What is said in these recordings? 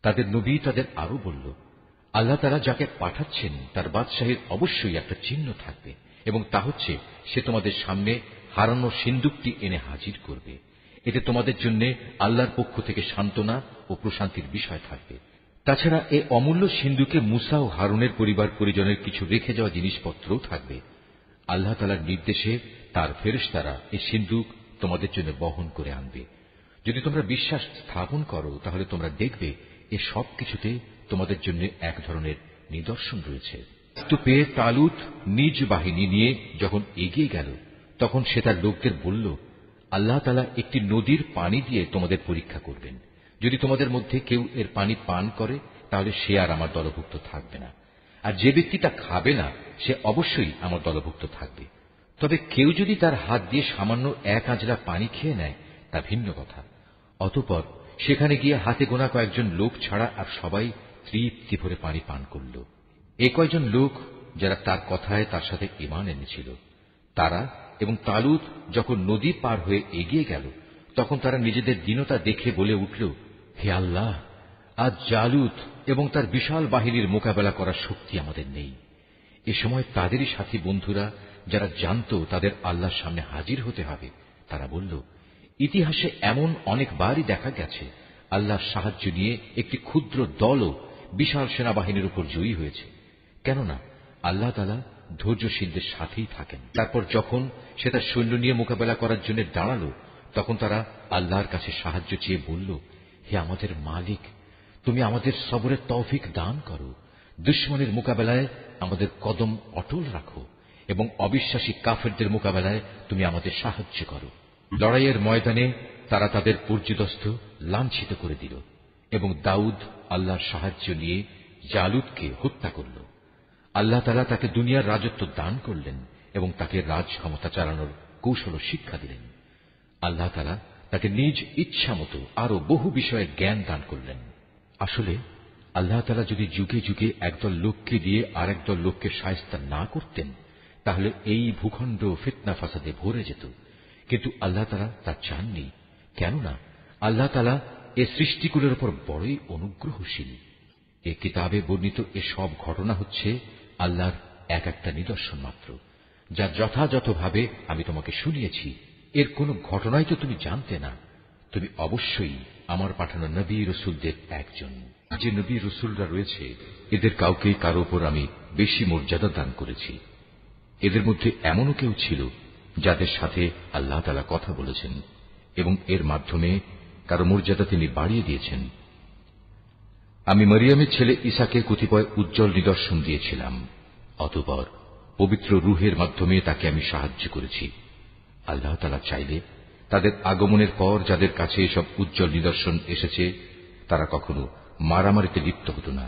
তাদের নবী তাদের আরো বলল, আল্লাহ তাআলা যাকে পাঠাচ্ছেন তার বাদশাহীর অবশ্যই একটা চিহ্ন থাকবে, এবং তা হচ্ছে সে তোমাদের সামনে হারানো সিন্দুকটি এনে হাজির করবে। এতে তোমাদের জন্য আল্লাহর পক্ষ থেকে সান্ত্বনা ও প্রশান্তির বিষয় থাকবে। তাছাড়া এ অমূল্য সিন্ধুকে মুসা ও হারুনের পরিবার পরিজনের কিছু রেখে যাওয়া জিনিসপত্রও থাকবে। আল্লাহ তাআলার নির্দেশে তার ফেরেশতারা এই সিন্ধুক তোমাদের জন্য বহন করে আনবে। যদি তোমরা বিশ্বাস স্থাপন করো তাহলে তোমরা দেখবে এ সব কিছুতে তোমাদের জন্য এক ধরনের নিদর্শন রয়েছে। তো পেয়ে তালুত নিজ বাহিনী নিয়ে যখন এগিয়ে গেল, তখন সে তার লোকদের বলল, আল্লাহ তাআলা একটি নদীর পানি দিয়ে তোমাদের পরীক্ষা করবেন। যদি তোমাদের মধ্যে কেউ এর পানি পান করে তাহলে সে আর আমার দলভুক্ত থাকবে না, আর যে ব্যক্তি তা খাবে না সে অবশ্যই আমার দলভুক্ত থাকবে। তবে কেউ যদি তার হাত দিয়ে সামান্য এক আঁজলা পানি খেয়ে নেয় তা ভিন্ন কথা। অতঃপর সেখানে গিয়ে হাতে গোনা কয়েকজন লোক ছাড়া আর সবাই তৃপ্তি ভরে পানি পান করল। এ কয়জন লোক যারা তার কথায় তার সাথে ঈমান এনেছিল, তারা এবং তালুত যখন নদী পার হয়ে এগিয়ে গেল, তখন তারা নিজেদের দীনতা দেখে বলে উঠল, হে আল্লাহ, আজ জালুত এবং তার বিশাল বাহিনীর মোকাবেলা করার শক্তি আমাদের নেই। এ সময় তাদেরই সাথী বন্ধুরা যারা জানত তাদের আল্লাহর সামনে হাজির হতে হবে, তারা বলল, ইতিহাসে এমন অনেকবারই দেখা গেছে আল্লাহর সাহায্য নিয়ে একটি ক্ষুদ্র দলও বিশাল সেনাবাহিনীর উপর জয়ী হয়েছে। কেননা আল্লাহ তাআলা ধৈর্যশীলদের সাথেই থাকেন। তারপর যখন সে তার সৈন্য নিয়ে মোকাবেলা করার জন্য দাঁড়ালো, তখন তারা আল্লাহর কাছে সাহায্য চেয়ে বলল, হে আমাদের মালিক, তুমি আমাদের সবরের তৌফিক দান করো, দুশমনের মোকাবেলায় আমাদের কদম অটল রাখো এবং অবিশ্বাসী কাফেরদের মোকাবেলায় তুমি আমাদের সাহায্য করো। লড়াইয়ের ময়দানে তারা তাদের পর্যুদস্ত লাঞ্ছিত করে দিল এবং দাউদ আল্লাহর সাহায্য নিয়ে জালুতকে হত্যা করল। আল্লাহ তাআলা তাকে দুনিয়ার রাজত্ব দান করলেন এবং তাকে রাজ ক্ষমতা চালানোর কৌশল শিক্ষা দিলেন। আল্লাহ তাআলা তাকে নিজ ইচ্ছা মতো আরো বহু বিষয়ে জ্ঞান দান করলেন। আসলে আল্লাহ তাআলা যদি যুগে যুগে একদল লোককে দিয়ে আর একদল লোককে শায়েস্তা না করতেন তাহলে এই ভূখণ্ড ফিতনা ফাসাদে ভরে যেত, কিন্তু আল্লাহ তাআলা তা চাননি। কেননা আল্লাহ তাআলা এ সৃষ্টিকুলের উপর বড়ই অনুগ্রহশীল। এ কিতাবে বর্ণিত এ সব ঘটনা হচ্ছে আল্লাহর এক একটা নিদর্শন মাত্র, যা যথাযথভাবে আমি তোমাকে শুনিয়েছি। এর কোন ঘটনাই তো তুমি জানতে না। তুমি অবশ্যই আমার পাঠানো নবী রসুলদের একজন। যে নবী রসুলরা রয়েছে এদের কাউকে কারো উপর আমি বেশি মর্যাদা দান করেছি। এদের মধ্যে এমনও কেউ ছিল যাদের সাথে আল্লাহ তাআলা কথা বলেছেন এবং এর মাধ্যমে কারো মর্যাদা তিনি বাড়িয়ে দিয়েছেন। আমি মরিয়মের ছেলে ঈসাকে কতিপয় উজ্জ্বল নিদর্শন দিয়েছিলাম, অতঃপর পবিত্র রূহের মাধ্যমে তাকে আমি সাহায্য করেছি। আল্লাহ তাআলা চাইলে তাদের আগমনের পর যাদের কাছে এসব উজ্জ্বল নিদর্শন এসেছে তারা কখনো মারামারিতে লিপ্ত হতো না,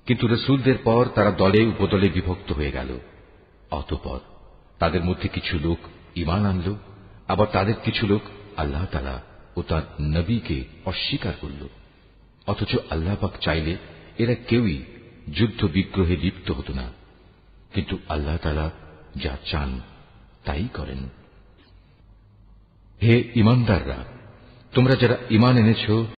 কিন্তু রসুলদের পর তারা দলে উপদলে বিভক্ত হয়ে গেল। অতঃপর তাদের মধ্যে কিছু লোক ঈমান আনল, আবার তাদের কিছু লোক আল্লাহ তাআলা ও তার নবীকে অস্বীকার করল। অথচ আল্লাহ পাক চাইলে এরা কেউই যুদ্ধ বিগ্রহে লিপ্ত হতো না, কিন্তু আল্লাহ তাআলা যা চান তাই করেন। হে ঈমানদাররা, তোমরা যারা ঈমান এনেছ